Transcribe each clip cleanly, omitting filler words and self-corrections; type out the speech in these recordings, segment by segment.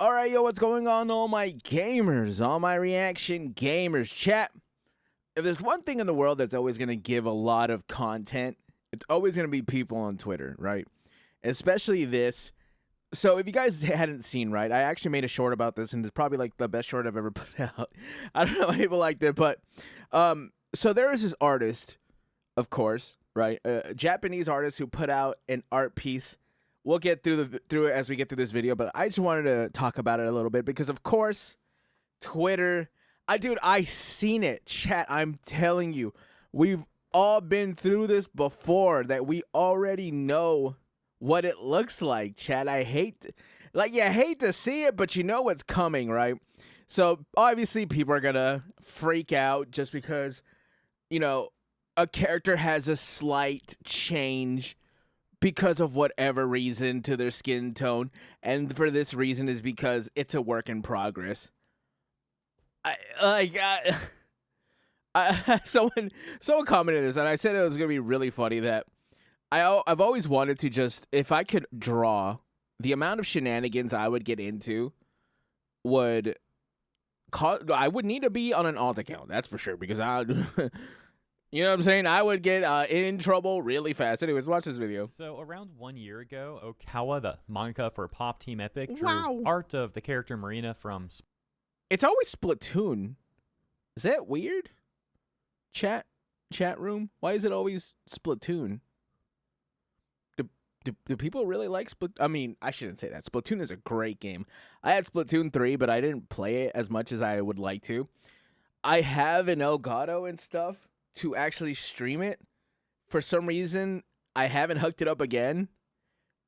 All right, yo, what's going on, all my gamers, all my reaction gamers? Chat, if there's one thing in the world that's always going to give a lot of content, it's always going to be people on Twitter, right? Especially this. So if you guys hadn't seen, right, I actually made a short about this, and it's probably like the best short I've ever put out. I don't know if people liked it, but so there is this artist, of course, right, a Japanese artist who put out an art piece. We'll get through it as we get through this video, but I just wanted to talk about it a little bit because, of course, Twitter. I seen it, chat. I'm telling you, we've all been through this before. That we already know what it looks like, chat. I hate, you hate to see it, but you know what's coming, right? So obviously, people are gonna freak out just because, a character has a slight change because of whatever reason to their skin tone, and for this reason is because it's a work in progress. Someone commented this, and I said it was gonna be really funny that I've always wanted to just, if I could draw the amount of shenanigans I would get into, I would need to be on an alt account, that's for sure, because you know what I'm saying? I would get in trouble really fast. Anyways, watch this video. So around 1 year ago, Okawa, the manga for Pop Team Epic, drew Wow. art of the character Marina from... It's always Splatoon. Is that weird? Chat room? Why is it always Splatoon? Do people really like Splatoon? I mean, I shouldn't say that. Splatoon is a great game. I had Splatoon 3, but I didn't play it as much as I would like to. I have an Elgato and stuff to actually stream it. For some reason, I haven't hooked it up again,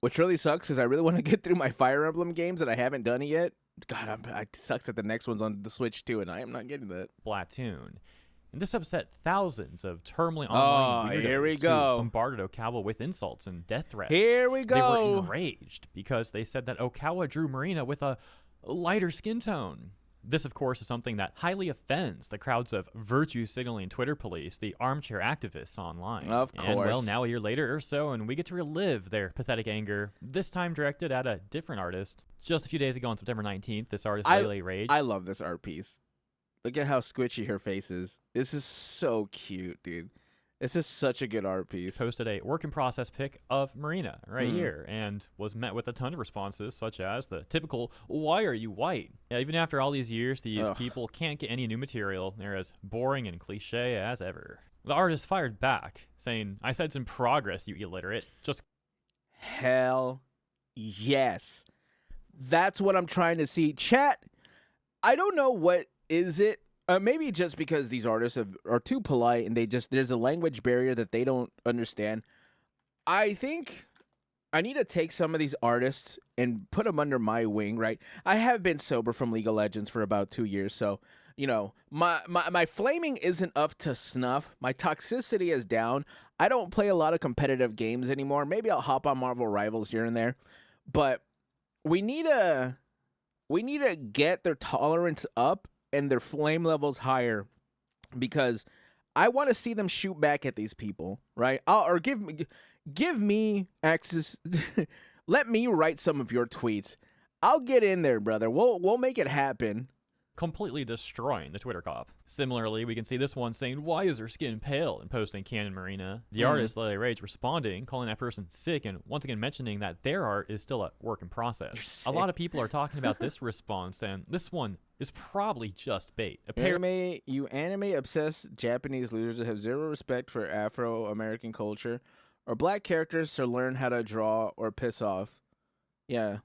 which really sucks because I really want to get through my Fire Emblem games and I haven't done it yet. God, it sucks that the next one's on the Switch too, and I am not getting that. Splatoon. And this upset thousands of terminally online weirdos here we go. who bombarded Okawa with insults and death threats. Here we They go. were enraged because they said that Okawa drew Marina with a lighter skin tone. This, of course, is something that highly offends the crowds of virtue signaling Twitter police, the armchair activists online. Of course. And, well, now a year later or so, and we get to relive their pathetic anger, this time directed at a different artist. Just a few days ago on September 19th, this artist, Lele Rage. I love this art piece. Look at how squishy her face is. This is so cute, dude. This is such a good art piece. Posted a work-in-process pic of Marina right here and was met with a ton of responses, such as the typical, "Why are you white?" Yeah, even after all these years, these people can't get any new material. They're as boring and cliche as ever. The artist fired back, saying, "I said some progress, you illiterate. Just..." Hell yes. That's what I'm trying to see. Chat, I don't know what is it. Maybe just because these artists are too polite and there's a language barrier that they don't understand. I think I need to take some of these artists and put them under my wing, right? I have been sober from League of Legends for about 2 years, so, my flaming isn't up to snuff. My toxicity is down. I don't play a lot of competitive games anymore. Maybe I'll hop on Marvel Rivals here and there, but we need to get their tolerance up and their flame levels higher, because I want to see them shoot back at these people, right? Or give me access. Let me write some of your tweets. I'll get in there, brother. We'll make it happen. Completely destroying the Twitter cop. Similarly, we can see this one saying, "Why is her skin pale?" and posting Canon Marina. The artist, Lele Rage, responding, calling that person sick, and once again mentioning that their art is still a work in process. A lot of people are talking about this response, and this one is probably just bait. You anime-obsessed Japanese losers that have zero respect for Afro-American culture or black characters to learn how to draw or piss off. Yeah.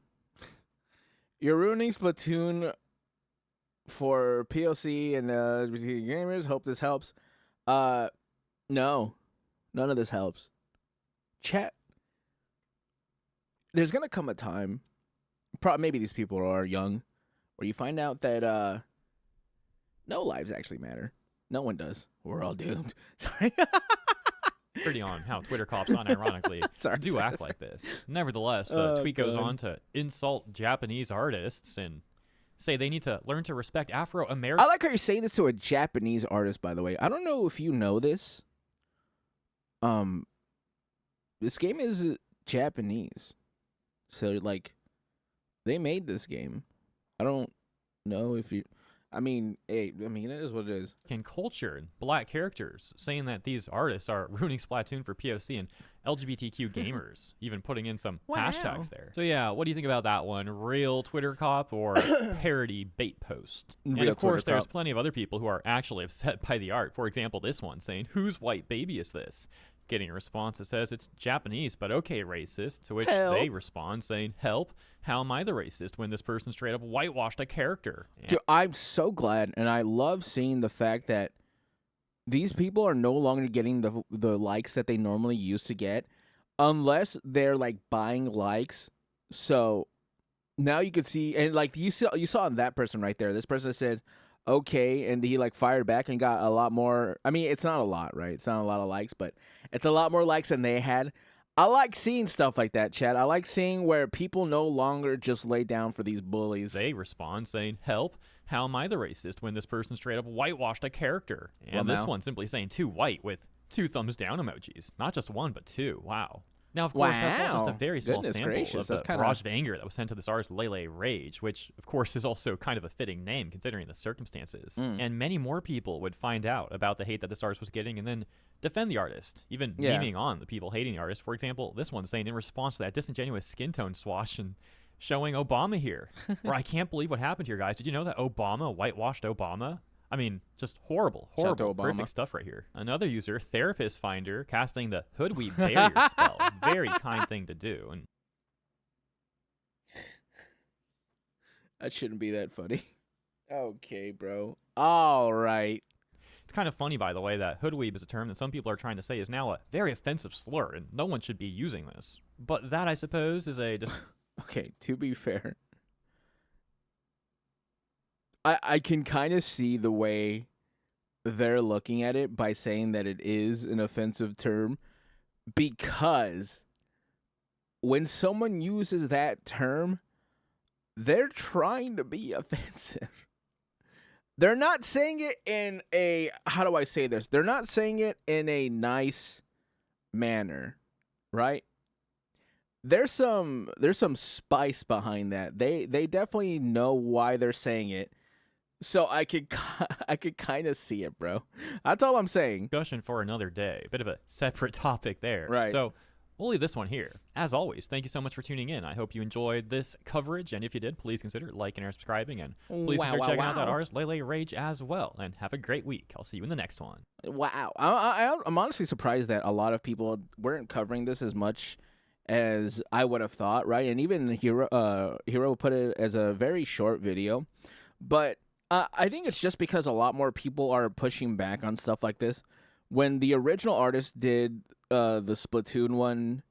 You're ruining Splatoon for POC and LGBT gamers. Hope this helps. No. None of this helps. Chat. There's gonna come a time, maybe these people are young, where you find out that no lives actually matter. No one does. We're all doomed. Sorry. Pretty on how Twitter cops unironically do act like this. Nevertheless, the tweet goes on to insult Japanese artists and say they need to learn to respect Afro-American. I like how you're saying this to a Japanese artist, by the way. I don't know if you know this. This game is Japanese. So, they made this game. I don't know if you. I mean, hey, I mean, it is what it is. And culture and black characters, saying that these artists are ruining Splatoon for POC and LGBTQ gamers, even putting in some hashtags there. So yeah, what do you think about that one? Real Twitter cop or parody bait post? And of course, there's plenty of other people who are actually upset by the art. For example, this one saying, "Whose white baby is this?" Getting a response that says it's Japanese, but okay, racist. To which they respond saying, "Help, how am I the racist when this person straight up whitewashed a character?" Dude, I'm so glad, and I love seeing the fact that these people are no longer getting the likes that they normally used to get, unless they're like buying likes. So now you can see, and like you saw on that person right there. This person says, "Okay," and he like fired back and got a lot more. I mean, it's not a lot, right? It's not a lot of likes, but it's a lot more likes than they had. I like seeing stuff like that, Chad. I like seeing where people no longer just lay down for these bullies. They respond saying, "Help, how am I the racist when this person straight up whitewashed a character?" And this one simply saying "too white" with 2 thumbs down emojis. Not just 1, but 2. Wow. Now, of course, that's all just a very small sample of the barrage of anger that was sent to this artist, Lele Rage, which, of course, is also kind of a fitting name considering the circumstances. And many more people would find out about the hate that this artist was getting and then defend the artist, even memeing on the people hating the artist. For example, this one saying in response to that disingenuous skin tone swash and showing Obama here, where I can't believe what happened here, guys. Did you know that Obama whitewashed Obama? I mean, just horrible, horrific stuff right here. Another user, Therapist Finder, casting the hoodweed barrier spell. Very kind thing to do. And that shouldn't be that funny. Okay, bro. All right. It's kind of funny, by the way, that hoodweeb is a term that some people are trying to say is now a very offensive slur, and no one should be using this. But that, I suppose, is a... Okay, to be fair, I can kind of see the way they're looking at it by saying that it is an offensive term, because when someone uses that term, they're trying to be offensive. They're not saying it in a, how do I say this? They're not saying it in a nice manner, right? There's some spice behind that. They definitely know why they're saying it. So I could kind of see it, bro. That's all I'm saying. Discussion for another day. Bit of a separate topic there. Right. So we'll leave this one here. As always, thank you so much for tuning in. I hope you enjoyed this coverage, and if you did, please consider liking or subscribing, and please consider checking out that artist, Lele Rage, as well. And have a great week. I'll see you in the next one. Wow. I'm honestly surprised that a lot of people weren't covering this as much as I would have thought, right? And even Hero put it as a very short video, but I think it's just because a lot more people are pushing back on stuff like this. When the original artist did the Splatoon one,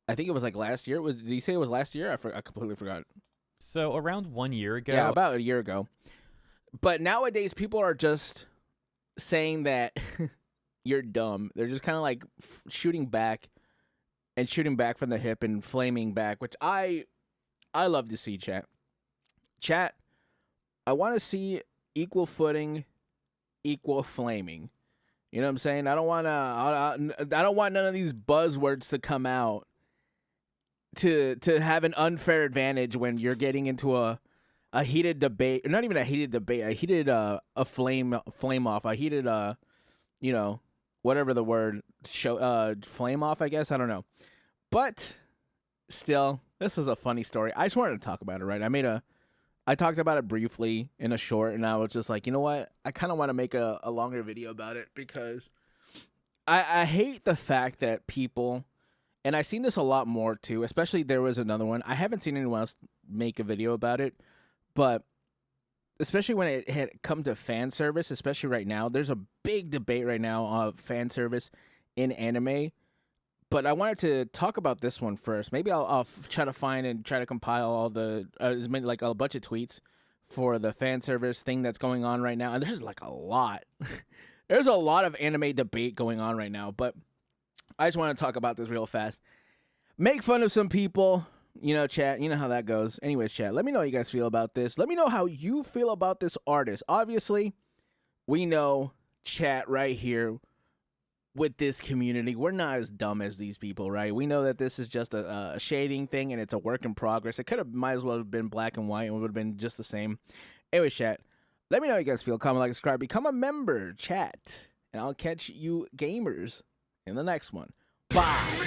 I think it was like last year. Did you say it was last year? I completely forgot. So around 1 year ago. Yeah, about a year ago. But nowadays, people are just saying that you're dumb. They're just kind of like shooting back from the hip and flaming back, which I love to see, chat. Chat, I want to see equal footing, equal flaming. You know what I'm saying? I don't want none of these buzzwords to come out to have an unfair advantage when you're getting into a heated debate. Not even a heated debate. A heated a flame off. A heated whatever the word flame off, I guess. I don't know. But still, this is a funny story. I just wanted to talk about it, right? I talked about it briefly in a short, and I was just like, you know what? I kind of want to make a longer video about it, because I hate the fact that people, and I've seen this a lot more too, especially there was another one. I haven't seen anyone else make a video about it, but especially when it had come to fan service, especially right now, there's a big debate right now of fan service in anime. But I wanted to talk about this one first. Maybe I'll try to find and try to compile all the as many, like a bunch of tweets for the fan service thing that's going on right now. And there's like a lot. There's a lot of anime debate going on right now. But I just want to talk about this real fast. Make fun of some people. You know, chat. You know how that goes. Anyways, chat. Let me know how you guys feel about this. Let me know how you feel about this artist. Obviously, we know, chat right here, with this community. We're not as dumb as these people, right? We know that this is just a shading thing and it's a work in progress. It might as well have been black and white and it would have been just the same. Anyway, chat, let me know how you guys feel. Comment, like, subscribe, become a member, chat. And I'll catch you gamers in the next one. Bye.